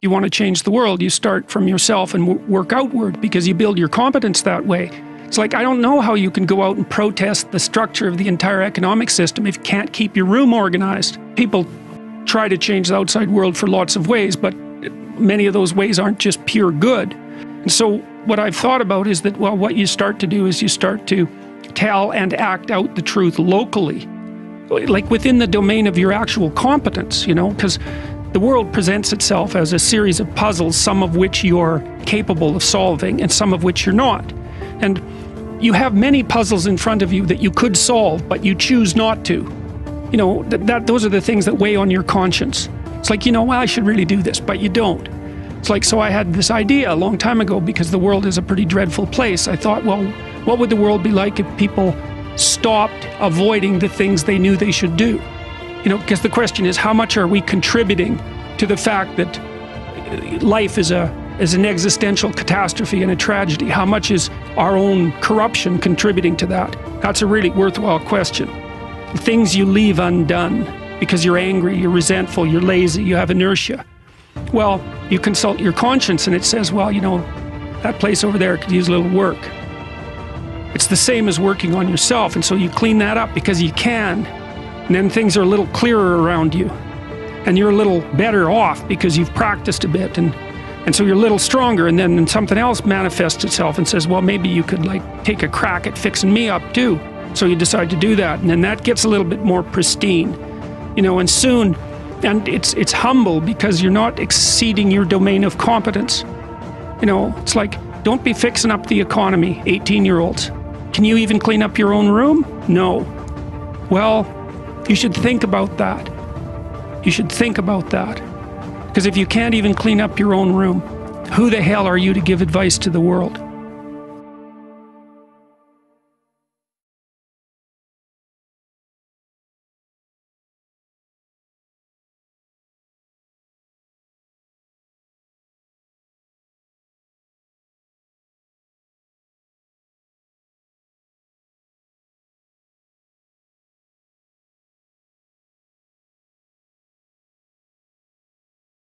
you want to change the world, you start from yourself and work outward because you build your competence that way. It's like, I don't know how you can go out and protest the structure of the entire economic system if you can't keep your room organized. People try to change the outside world for lots of ways, but many of those ways aren't just pure good. And so what I've thought about is that, well, what you start to do is you start to tell and act out the truth locally, like within the domain of your actual competence, you know, because the world presents itself as a series of puzzles, some of which you're capable of solving and some of which you're not. And you have many puzzles in front of you that you could solve, but you choose not to. You know, those are the things that weigh on your conscience. It's like, you know, well, I should really do this, but you don't. It's like, so I had this idea a long time ago because the world is a pretty dreadful place. I thought, well, what would the world be like if people stopped avoiding the things they knew they should do? You know, because the question is, how much are we contributing to the fact that life is an existential catastrophe and a tragedy? How much is our own corruption contributing to that? That's a really worthwhile question. The things you leave undone because you're angry, you're resentful, you're lazy, you have inertia. Well, you consult your conscience and it says, well, you know, that place over there could use a little work. It's the same as working on yourself, and so you clean that up because you can, and then things are a little clearer around you, and you're a little better off because you've practiced a bit, and so you're a little stronger, and then something else manifests itself and says, well, maybe you could like take a crack at fixing me up too. So you decide to do that, and then that gets a little bit more pristine, you know, and soon, and it's humble because you're not exceeding your domain of competence. You know, it's like, don't be fixing up the economy, 18-year-olds. Can you even clean up your own room? No. Well, you should think about that. You should think about that. Because if you can't even clean up your own room, who the hell are you to give advice to the world?